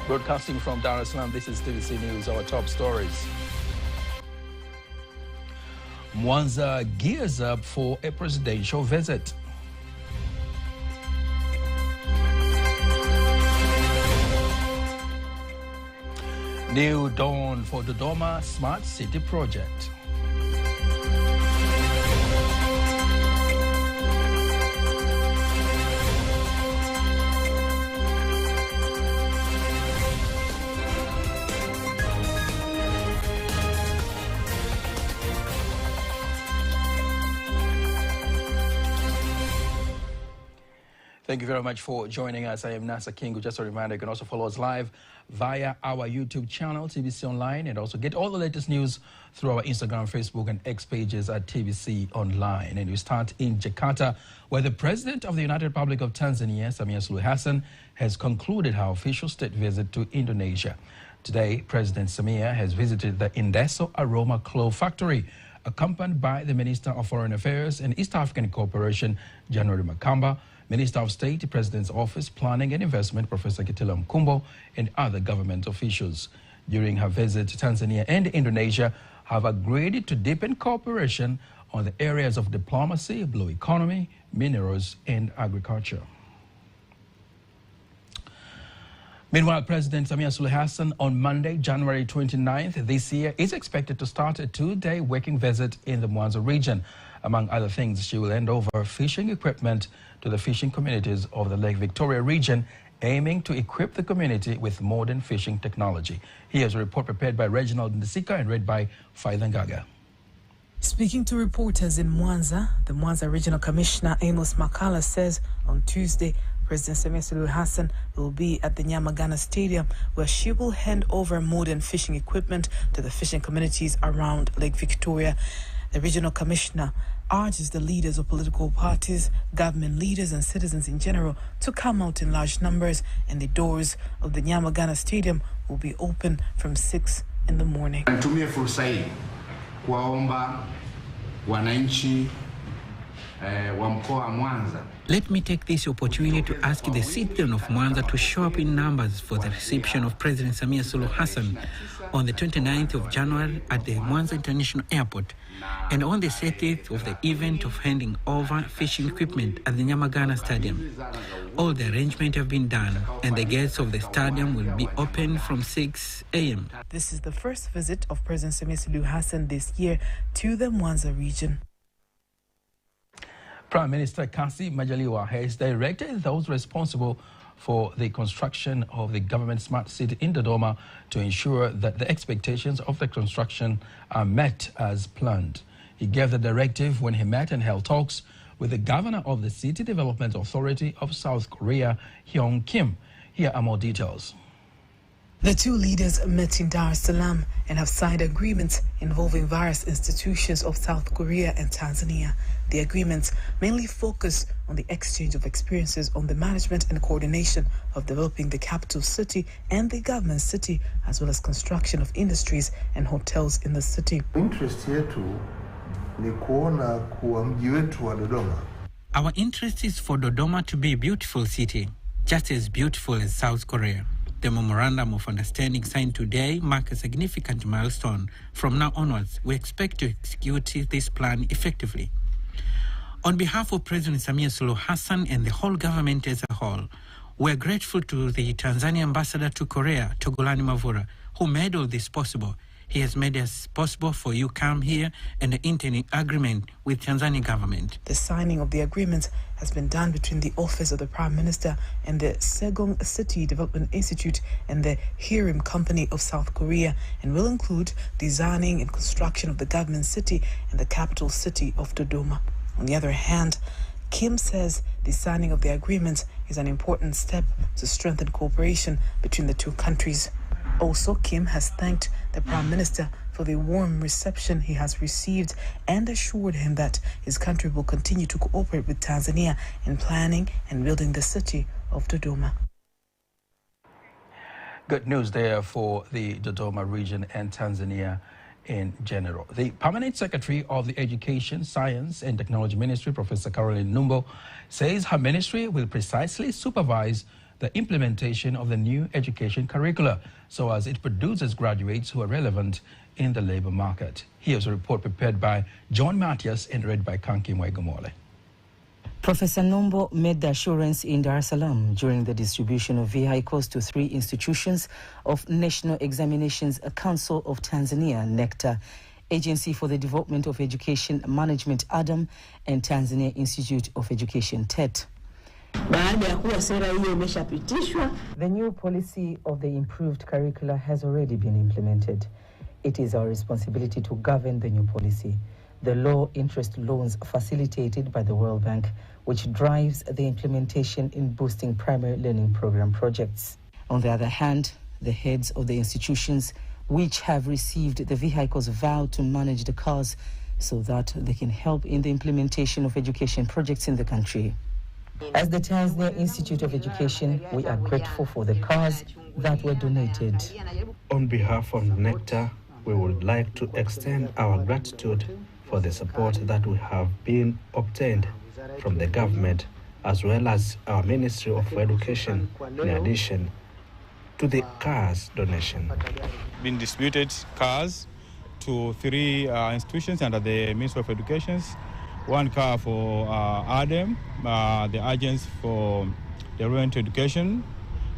Broadcasting from Salaam, this is Tbcnews, our top stories. Mwanza gears up for a presidential visit. New dawn for Dodoma Smart City Project. Thank you very much for joining us. I am Nasa King. Just a reminder, you can also follow us live via our YouTube channel, TBC Online, and also get all the latest news through our Instagram, Facebook, and X pages at TBC Online. And we start in Jakarta, where the President of the United Republic of Tanzania, Samia Suluhu Hassan, has concluded her official state visit to Indonesia. Today, President Samia has visited the Indeso Aroma Clove Factory, accompanied by the Minister of Foreign Affairs and East African Cooperation, January Makamba, Minister of State, President's Office, Planning and Investment, Professor Kitila Mkumbo, and other government officials. During her visit, Tanzania and Indonesia have agreed to deepen cooperation on the areas of diplomacy, blue economy, minerals, and agriculture. Meanwhile, President Samia Suluhu Hassan on Monday, January 29th this year, is expected to start a two-day working visit in the Mwanza region. Among other things, she will hand over fishing equipment to the fishing communities of the Lake Victoria region, aiming to equip the community with modern fishing technology. Here's a report prepared by Reginald Ndisika and read by Faithangaga. Speaking to reporters in Mwanza, the Mwanza Regional Commissioner Amos Makala says on Tuesday, President Samia Suluhu Hassan will be at the Nyamagana Stadium, where she will hand over modern fishing equipment to the fishing communities around Lake Victoria. The regional commissioner urges the leaders of political parties, government leaders and citizens in general to come out in large numbers, and the doors of the Nyamagana Stadium will be open from 6 in the morning. Nitumie fursa hii kuwaomba wananchi wa mkoa wa Mwanza. Let me take this opportunity to ask the citizens of Mwanza to show up in numbers for the reception of President Samia Suluhu Hassan on the 29th of January at the Mwanza International Airport, and on the 30th of the event of handing over fishing equipment at the Nyamagana Stadium. All the arrangements have been done, and the gates of the stadium will be open from 6 a.m. This is the first visit of President Samia Suluhu Hassan this year to the Mwanza region. Prime Minister Kassim Majaliwa has directed those responsible for the construction of the government smart city in Dodoma to ensure that the expectations of the construction are met as planned. He gave the directive when he met and held talks with the governor of the City Development Authority of South Korea, Hyung Kim. Here are more details. The two leaders met in Salaam and have signed agreements involving various institutions of South Korea and Tanzania. The agreements mainly focus on the exchange of experiences on the management and coordination of developing the capital city and the government city, as well as construction of industries and hotels in the city. Interest yetu ni kuona kuwa mji wetu wa Dodoma. Our interest is for Dodoma to be a beautiful city, just as beautiful as South Korea. The Memorandum of Understanding signed today marks a significant milestone. From now onwards, we expect to execute this plan effectively. On behalf of President Samia Suluhu Hassan and the whole government as a whole, we are grateful to the Tanzania ambassador to Korea, Togolani Mavura, who made all this possible. He has made it possible for you to come here and enter an agreement with Tanzania government. The signing of the agreement has been done between the Office of the Prime Minister and the Segong City Development Institute and the Hirim Company of South Korea, and will include designing and construction of the government city and the capital city of Dodoma. On the other hand, Kim says the signing of the agreement is an important step to strengthen cooperation between the two countries. Also, Kim has thanked the Prime Minister for the warm reception he has received and assured him that his country will continue to cooperate with Tanzania in planning and building the city of Dodoma. Good news there for the Dodoma region and Tanzania in general. The Permanent Secretary of the Education, Science and Technology Ministry, Professor Caroline Numbo, says her ministry will precisely supervise the implementation of the new education curricula so as it produces graduates who are relevant in the labor market. Here's a report prepared by John Matias and read by Kanki Mwegomole. Professor Nombo made the assurance in Dar es Salaam during the distribution of vehicles to 3 institutions of National Examinations Council of Tanzania, NECTA, Agency for the Development of Education Management, ADAM, and Tanzania Institute of Education, TET. The new policy of the improved curricula has already been implemented. It is our responsibility to govern the new policy. The low-interest loans facilitated by the World Bank, which drives the implementation in boosting primary learning program projects. On the other hand, the heads of the institutions which have received the vehicles vow to manage the cars so that they can help in the implementation of education projects in the country. As the Tanzania Institute of Education, we are grateful for the cars that were donated. On behalf of NECTA, we would like to extend our gratitude for the support that we have been obtained from the government as well as our Ministry of Education, in addition to the cars donation. Been distributed cars to 3 institutions under the Ministry of Education. 1 car for ADAM, the Agents for Development Education,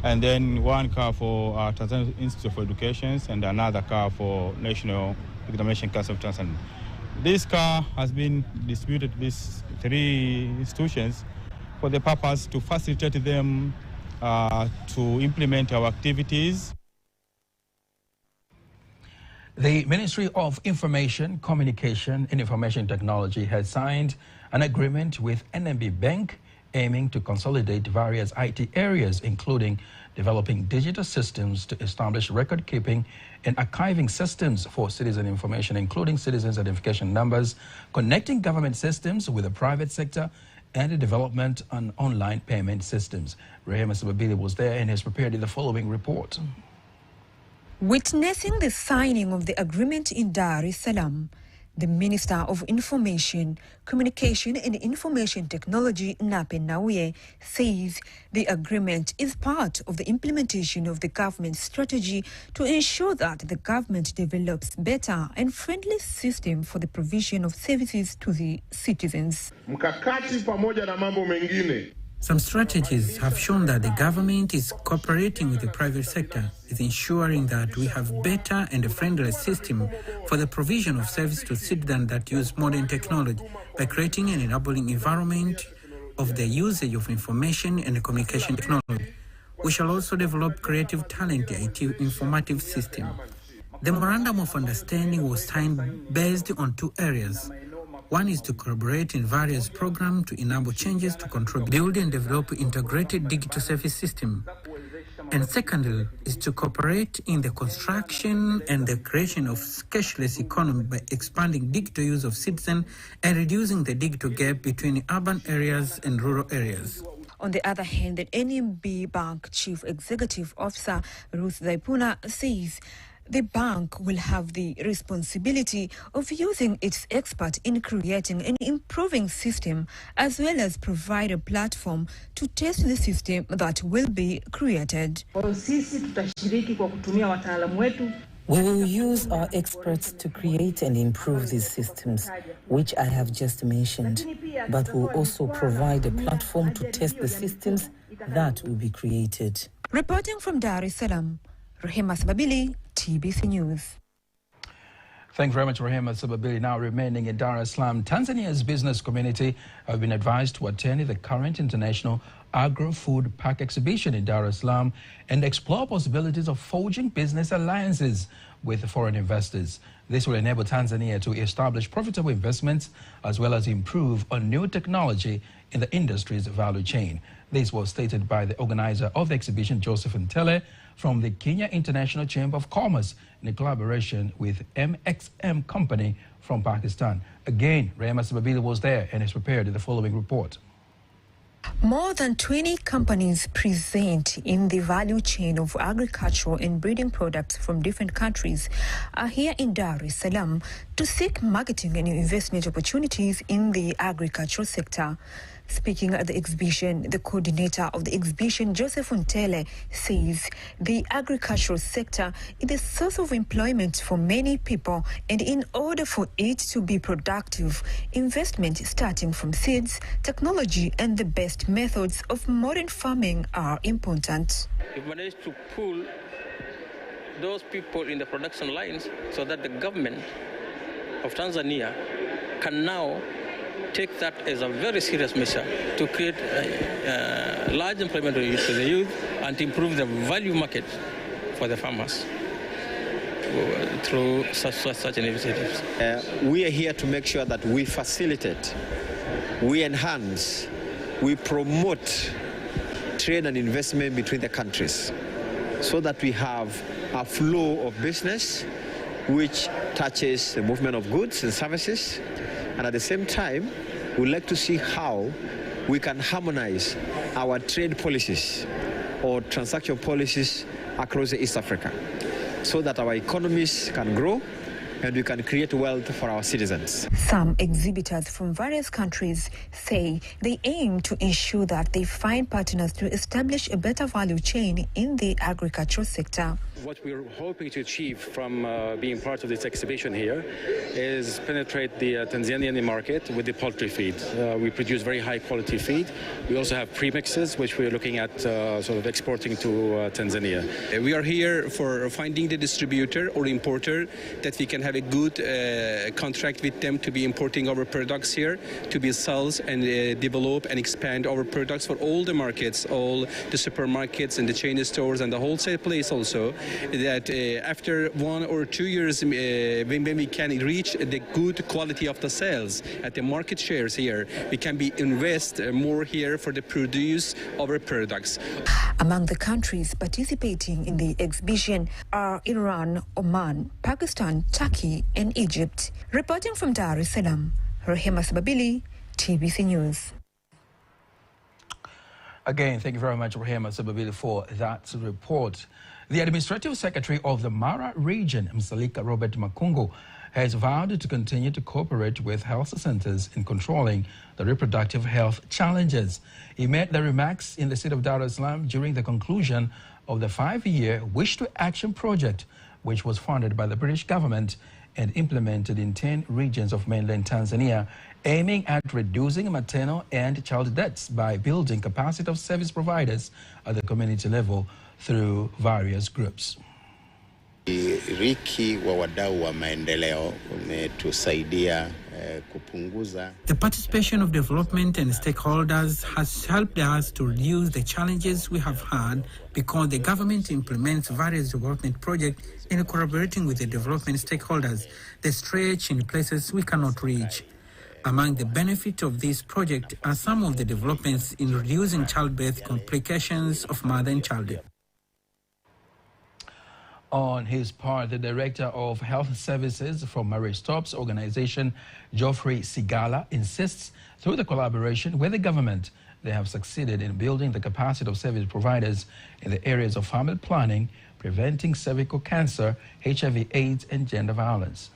and then 1 car for Tanzania Institute of Education, and another car for National Examination Council of Tanzania. This car has been distributed to these 3 institutions for the purpose to facilitate them to implement our activities. The Ministry of Information, Communication and Information Technology has signed an agreement with NMB Bank aiming to consolidate various IT areas, including developing digital systems to establish record-keeping and archiving systems for citizen information, including citizens' identification numbers, connecting government systems with the private sector, and the development on online payment systems. Rehema Sababili was there and has prepared the following report. Witnessing the signing of the agreement in Dar es Salaam, the Minister of Information, Communication and Information Technology, Nape Nnauye, says the agreement is part of the implementation of the government's strategy to ensure that the government develops better and friendly system for the provision of services to the citizens. Mkakati pamoja na mambo mengine. Some strategies have shown that the government is cooperating with the private sector, is ensuring that we have better and a friendly system for the provision of service to citizens that use modern technology by creating an enabling environment of the usage of information and communication technology. We shall also develop creative talent IT informative system. The Memorandum of Understanding was signed based on 2 areas. One is to collaborate in various programs to enable changes to control, build and develop integrated digital service system. And secondly is to cooperate in the construction and the creation of cashless economy by expanding digital use of citizens and reducing the digital gap between urban areas and rural areas. On the other hand, the NMB Bank Chief Executive Officer Ruth Zaipuna says the bank will have the responsibility of using its expert in creating and improving system, as well as provide a platform to test the system that will be created. We will use our experts to create and improve these systems, which I have just mentioned, but we'll also provide a platform to test the systems that will be created. Reporting from Dar es Salaam, Rehema Sababili, TBC News. Thanks very much, Rehema Sababili. Now remaining in Dar es Salaam, Tanzania's business community have been advised to attend the current International Agro Food Park exhibition in Dar es Salaam and explore possibilities of forging business alliances with foreign investors. This will enable Tanzania to establish profitable investments as well as improve on new technology in the industry's value chain. This was stated by the organizer of the exhibition, Joseph Ntele, from the Kenya International Chamber of Commerce in collaboration with MXM Company from Pakistan. Again, Rehema Sababili was there and has prepared the following report. More than 20 companies present in the value chain of agricultural and breeding products from different countries are here in Dar es Salaam to seek marketing and investment opportunities in the agricultural sector. Speaking at the exhibition, the coordinator of the exhibition, Joseph Untele, says the agricultural sector is a source of employment for many people, and in order for it to be productive, investment starting from seeds, technology, and the best methods of modern farming are important. We've managed to pull those people in the production lines so that the government of Tanzania can now take that as a very serious measure to create large employment for the youth and to improve the value market for the farmers through such initiatives. We are here to make sure that we facilitate, we enhance, we promote trade and investment between the countries so that we have a flow of business which touches the movement of goods and services, and at the same time we'd like to see how we can harmonize our trade policies or transaction policies across East Africa so that our economies can grow and we can create wealth for our citizens. Some exhibitors from various countries say they aim to ensure that they find partners to establish a better value chain in the agricultural sector. What we're hoping to achieve from being part of this exhibition here is penetrate the Tanzanian market with the poultry feed. We produce very high quality feed. We also have premixes, which we're looking at sort of exporting to Tanzania. We are here for finding the distributor or importer that we can have a good contract with them to be importing our products here, to be sales and develop and expand our products for all the markets, all the supermarkets and the chain stores and the wholesale place also. That after 1 or 2 years, when we can reach the good quality of the sales at the market shares here, we can invest more here for the produce of our products. Among the countries participating in the exhibition are Iran, Oman, Pakistan, Turkey, and Egypt. Reporting from Dar es Salaam, Rehema Sababili, TBC News. Again, thank you very much, Rehema Sababili, for that report. The Administrative Secretary of the Mara region, Msalika Robert Makungu, has vowed to continue to cooperate with health centers in controlling the reproductive health challenges. He made the remarks in the city of Dar es Salaam during the conclusion of the 5-year Wish to Action project, which was funded by the British government and implemented in 10 regions of mainland Tanzania, aiming at reducing maternal and child deaths by building capacity of service providers at the community level through various groups. Riki wa wadau wa maendeleo umetusaidia kupunguza. The participation of development and stakeholders has helped us to reduce the challenges we have had because the government implements various development projects in collaborating with the development stakeholders. They stretch in places we cannot reach. Among the benefits of this project are some of the developments in reducing childbirth complications of mother and child. On his part, the Director of Health Services from Mary Stopes organization, Geoffrey Sigala, insists through the collaboration with the government, they have succeeded in building the capacity of service providers in the areas of family planning, preventing cervical cancer, HIV/AIDS, and gender violence.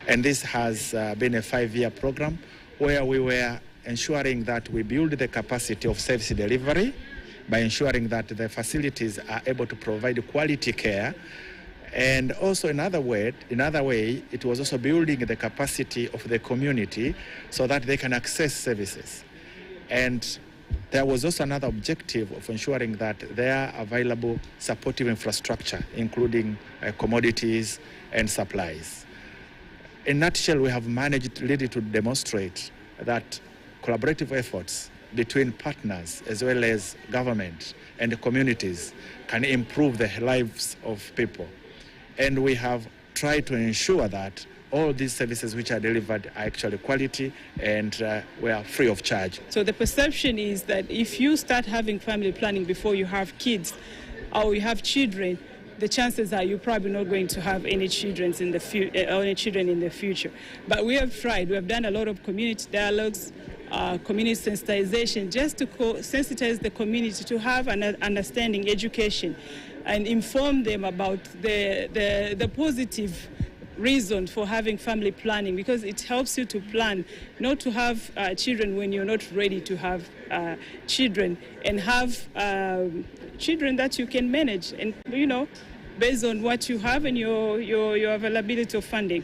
And this has been a 5-year program where we were ensuring that we build the capacity of service delivery by ensuring that the facilities are able to provide quality care. And also another way, it was also building the capacity of the community so that they can access services. And there was also another objective of ensuring that there are available supportive infrastructure, including commodities and supplies. In a nutshell, we have managed really to demonstrate that collaborative efforts between partners as well as government and the communities can improve the lives of people. And we have tried to ensure that all these services which are delivered are actually quality and we are free of charge. So the perception is that if you start having family planning before you have kids or you have children, the chances are you're probably not going to have any children in the future. But we have tried. We have done a lot of community dialogues, community sensitization, just to sensitize the community to have an understanding, education, and inform them about the positive reason for having family planning, because it helps you to plan, not to have children when you're not ready to have children, and have children that you can manage, and based on what you have and your availability of funding.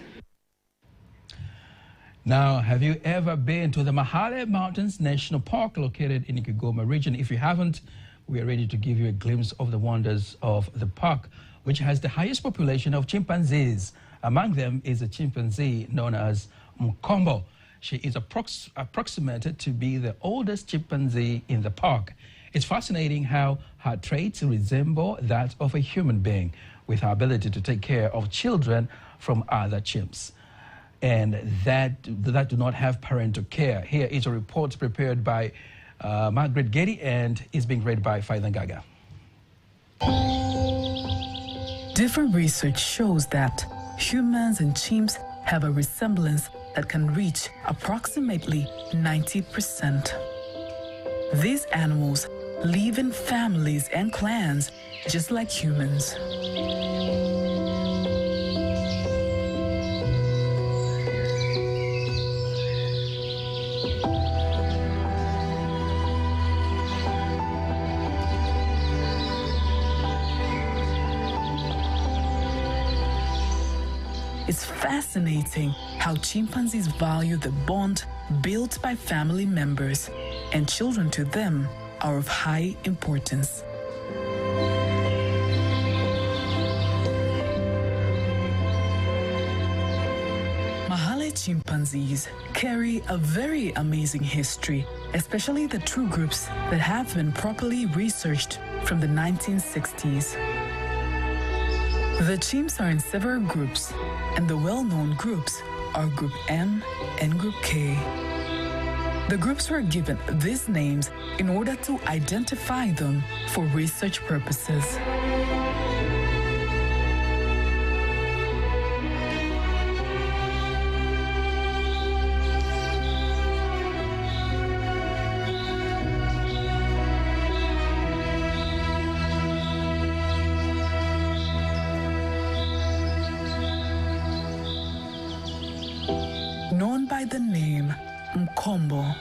Now, have you ever been to the Mahal Mountains National Park located in the Kigoma region? If you haven't, we are ready to give you a glimpse of the wonders of the park, which has the highest population of chimpanzees. Among them is a chimpanzee known as Mkombo. She is approximated to be the oldest chimpanzee in the park. It's fascinating how her traits resemble that of a human being, with her ability to take care of children from other chimps, and that do not have parental care. Here is a report prepared by Margaret Getty and is being read by Faidan Gaga. Different research shows that humans and chimps have a resemblance that can reach approximately 90%. These animals live in families and clans just like humans. It's fascinating how chimpanzees value the bond built by family members, and children to them are of high importance. Mahale chimpanzees carry a very amazing history, especially the true groups that have been properly researched from the 1960s. The chimps are in several groups, and the well-known groups are Group M and Group K. The groups were given these names in order to identify them for research purposes. Known by the name Mkombo,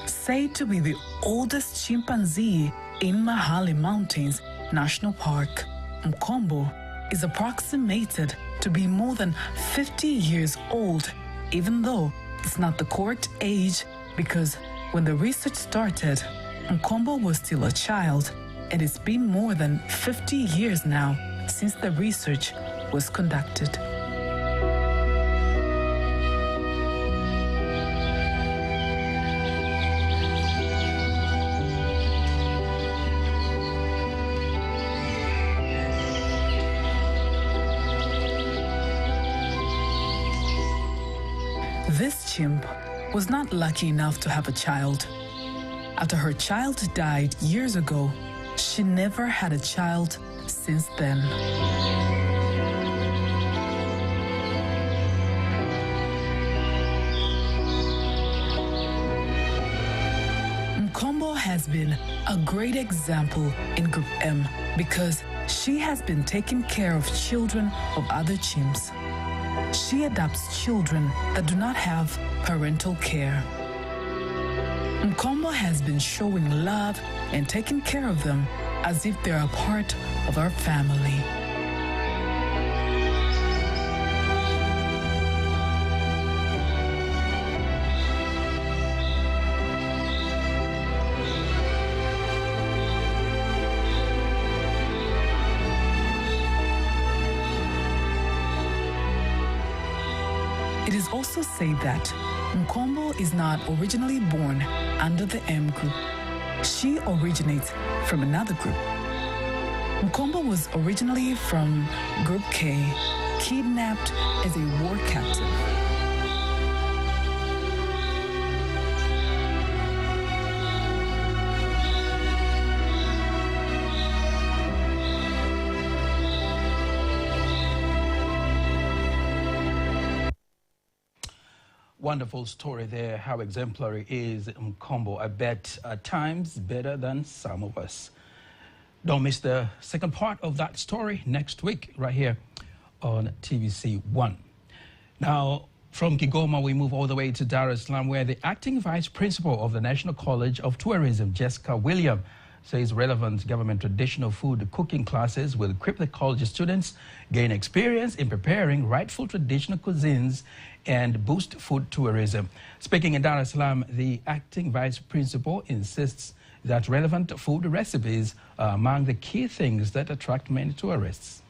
said to be the oldest chimpanzee in Mahal Mountains National Park, Mkombo is approximated to be more than 50 years old, even though it's not the correct age, because when the research started, Mkombo was still a child, and it's been more than 50 years now since the research was conducted. This chimp was not lucky enough to have a child. After her child died years ago, she never had a child since then. Mkombo has been a great example in Group M because she has been taking care of children of other chimps. She adopts children that do not have parental care. Mkombo has been showing love and taking care of them as if they're a part of our family. It is also said that Mkombo is not originally born under the M group. She originates from another group. Mkombo was originally from Group K, kidnapped as a war captive. Wonderful story there, how exemplary is Mkombo. I bet at times better than some of us. Don't miss the second part of that story next week right here on TBC 1. Now, from Kigoma, we move all the way to Dar es Salaam, where the acting vice principal of the National College of Tourism, Jessica William, says relevant government traditional food cooking classes will equip the college students gain experience in preparing rightful traditional cuisines and boost food tourism. Speaking in Dar es Salaam, the acting vice principal insists that relevant food recipes are among the key things that attract many tourists.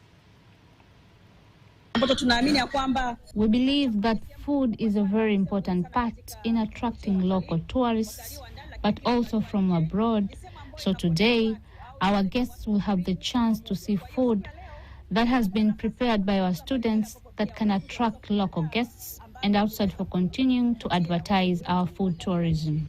We believe that food is a very important part in attracting local tourists, but also from abroad. So today, our guests will have the chance to see food that has been prepared by our students that can attract local guests and outside for continuing to advertise our food tourism.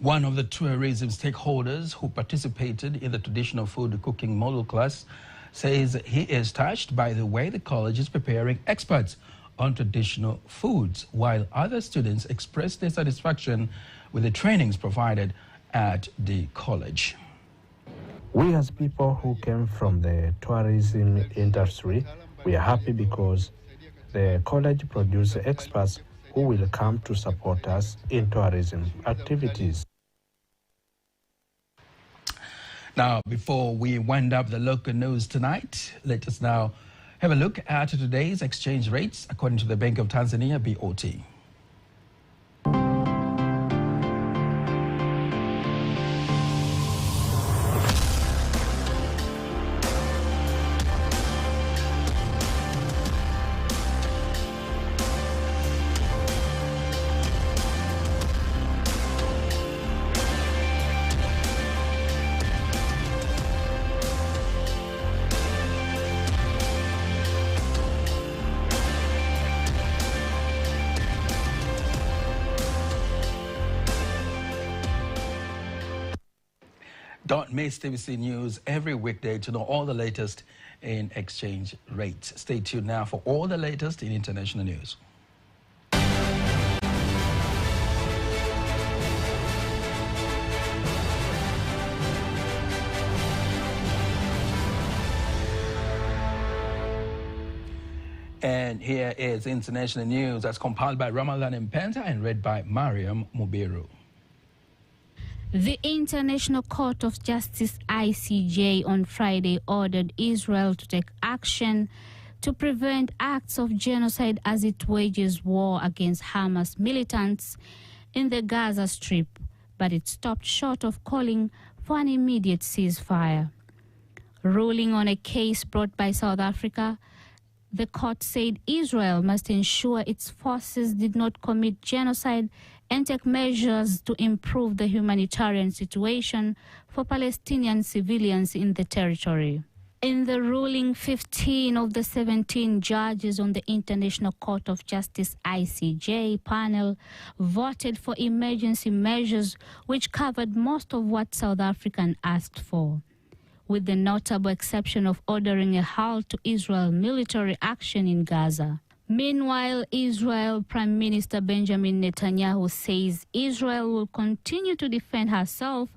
One of the tourism stakeholders who participated in the traditional food cooking model class says he is touched by the way the college is preparing experts on traditional foods, while other students express their satisfaction with the trainings provided at the college. We as people who came from the tourism industry, we are happy because the college produces experts who will come to support us in tourism activities. Now, before we wind up the local news tonight, let us now have a look at today's exchange rates according to the Bank of Tanzania, BOT. Don't miss TBC News every weekday to know all the latest in exchange rates. Stay tuned now for all the latest in international news. And here is international news that's compiled by Ramadan Mpenta and read by Mariam Mubiru. The International Court of Justice, ICJ, on Friday ordered Israel to take action to prevent acts of genocide as it wages war against Hamas militants in the Gaza Strip, but it stopped short of calling for an immediate ceasefire. Ruling on a case brought by South Africa, the court said Israel must ensure its forces did not commit genocide and take measures to improve the humanitarian situation for Palestinian civilians in the territory. In the ruling, 15 of the 17 judges on the International Court of Justice ICJ panel voted for emergency measures which covered most of what South Africa asked for, with the notable exception of ordering a halt to Israel military action in Gaza. Meanwhile, Israel Prime Minister Benjamin Netanyahu says Israel will continue to defend herself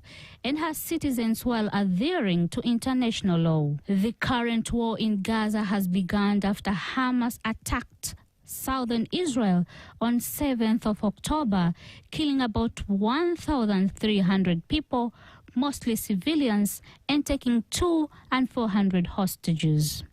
and her citizens while adhering to international law. The current war in Gaza has begun after Hamas attacked southern Israel on 7th of October, killing about 1,300 people, mostly civilians, and taking 200 hostages.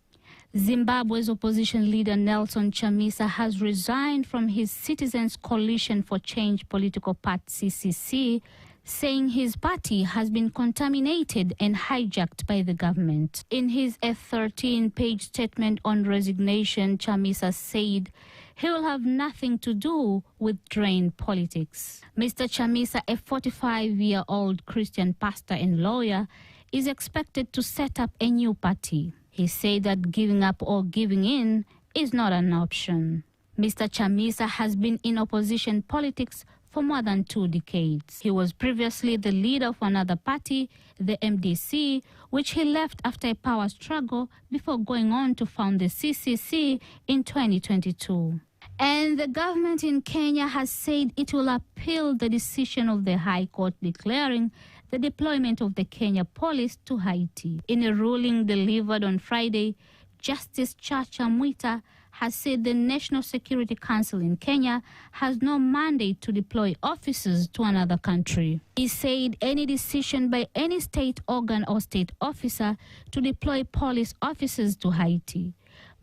Zimbabwe's opposition leader Nelson Chamisa has resigned from his Citizens Coalition for Change political party CCC, saying his party has been contaminated and hijacked by the government. In his 13-page statement on resignation, Chamisa said he will have nothing to do with drained politics. Mr. Chamisa, a 45-year-old Christian pastor and lawyer, is expected to set up a new party. He said that giving up or giving in is not an option. Mr. Chamisa has been in opposition politics for more than 2 decades. He was previously the leader of another party, the MDC, which he left after a power struggle before going on to found the CCC in 2022. And the government in Kenya has said it will appeal the decision of the High Court declaring the deployment of the Kenya police to Haiti. In a ruling delivered on Friday, Justice Chacha Mwita has said the National Security Council in Kenya has no mandate to deploy officers to another country. He said any decision by any state organ or state officer to deploy police officers to Haiti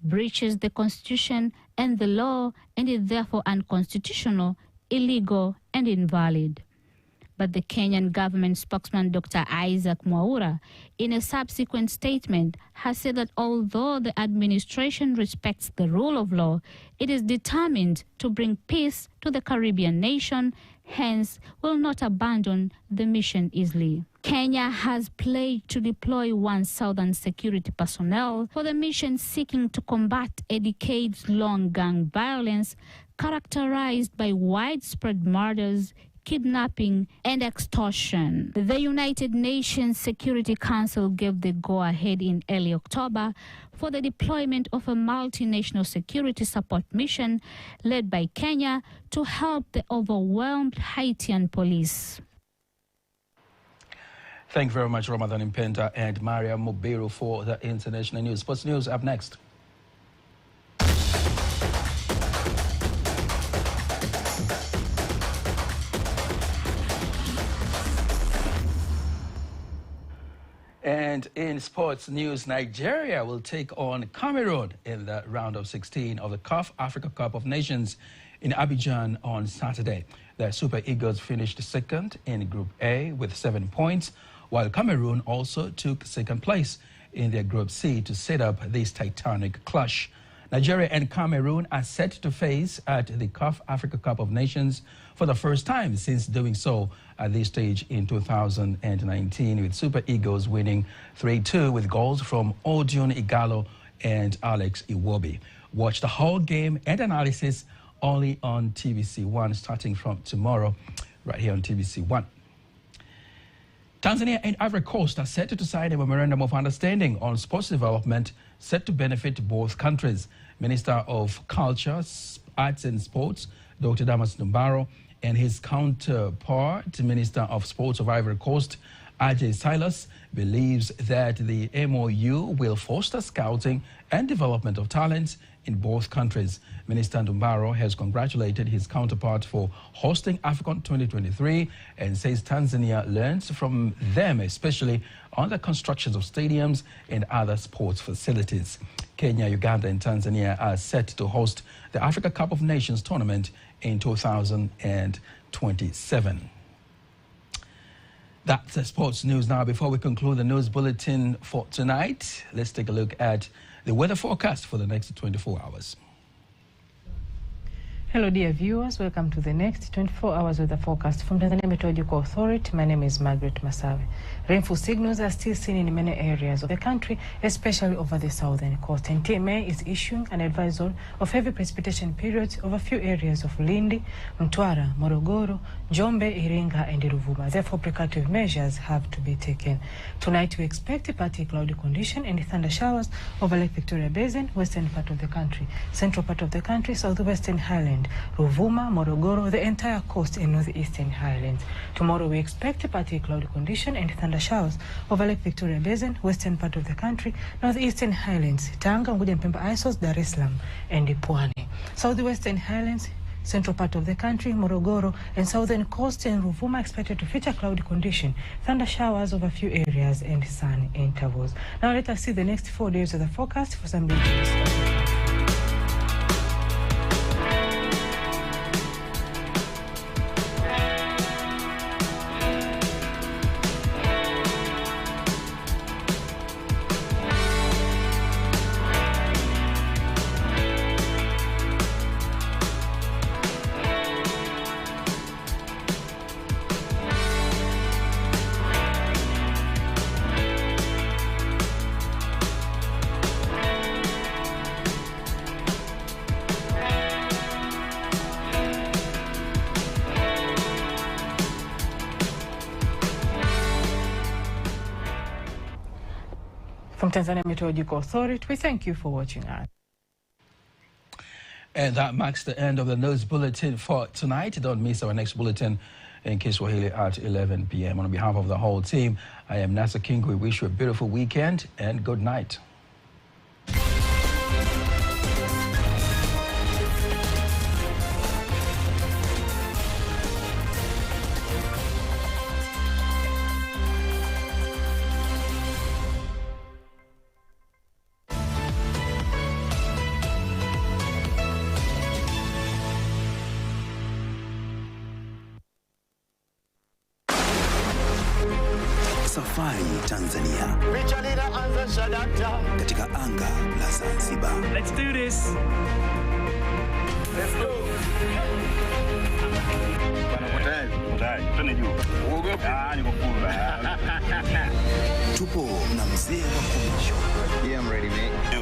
breaches the Constitution and the law and is therefore unconstitutional, illegal, and invalid. But the Kenyan government spokesman, Dr. Isaac Mwaura, in a subsequent statement, has said that although the administration respects the rule of law, it is determined to bring peace to the Caribbean nation, hence will not abandon the mission easily. Kenya has pledged to deploy 1,000 security personnel for the mission seeking to combat a decades-long gang violence characterized by widespread murders, kidnapping, and extortion. The United Nations Security Council gave the go-ahead in early October for the deployment of a multinational security support mission led by Kenya to help the overwhelmed Haitian police. Thank you very much, Ramadan Impenta and Maria Mubiru for the international news. Sports news up next. And in sports news, Nigeria will take on Cameroon in the round of 16 of the CAF Africa Cup of Nations in Abidjan on Saturday. The Super Eagles finished second in Group A with 7 points, while Cameroon also took second place in their Group C to set up this titanic clash. Nigeria and Cameroon are set to face at the CAF Africa Cup of Nations for the first time since doing so at this stage in 2019, with Super Eagles winning 3-2 with goals from Odion Igalo and Alex Iwobi. Watch the whole game and analysis only on TBC1 starting from tomorrow, right here on TBC1. Tanzania and Ivory Coast are set to sign a memorandum of understanding on sports development set to benefit both countries. Minister of Culture, Arts and Sports, Dr. Damas Ndumbaro, and his counterpart, Minister of Sports of Ivory Coast, Ajay Silas, believes that the MOU will foster scouting and development of talents in both countries. Minister Ndumbaro has congratulated his counterpart for hosting AFCON 2023 and says Tanzania learns from them, especially on the constructions of stadiums and other sports facilities. Kenya, Uganda, and Tanzania are set to host the Africa Cup of Nations tournament in 2027. That's the sports news. Now, before we conclude the news bulletin for tonight, let's take a look at the weather forecast for the next 24 hours. Hello, dear viewers. Welcome to the next 24 hours weather forecast from the Tanzania Meteorological Authority. My name is Margaret Masawe. Rainfall signals are still seen in many areas of the country, especially over the southern coast. And TMA is issuing an advisory of heavy precipitation periods over a few areas of Lindi, Mtwara, Morogoro, Njombe, Iringa, and Ruvuma. Therefore, precautionary measures have to be taken. Tonight, we expect a partly cloudy condition and thunder showers over Lake Victoria Basin, western part of the country, central part of the country, southwestern highland, Ruvuma, Morogoro, the entire coast and northeastern highlands. Tomorrow, we expect a partly cloudy condition and thunder showers over Lake Victoria Basin, western part of the country, northeastern highlands, Tanga, Unguja, Pemba, Isos, Dar es Salaam, and Pwani. Southwestern highlands, central part of the country, Morogoro, and southern coast and Ruvuma expected to feature cloudy condition, thunder showers over a few areas, and sun intervals. Now let us see the next 4 days of the forecast for some regions. From Tanzania Meteorological Authority, we thank you for watching us. And that marks the end of the news bulletin for tonight. Don't miss our next bulletin in Kiswahili at 11 p.m. On behalf of the whole team, I am Nasa King. We wish you a beautiful weekend and good night. Safari Tanzania katika anga la Zanzibar. Let's do this. Let's go. Tupo na mzee wa kumisho. Yeah, I'm ready, mate.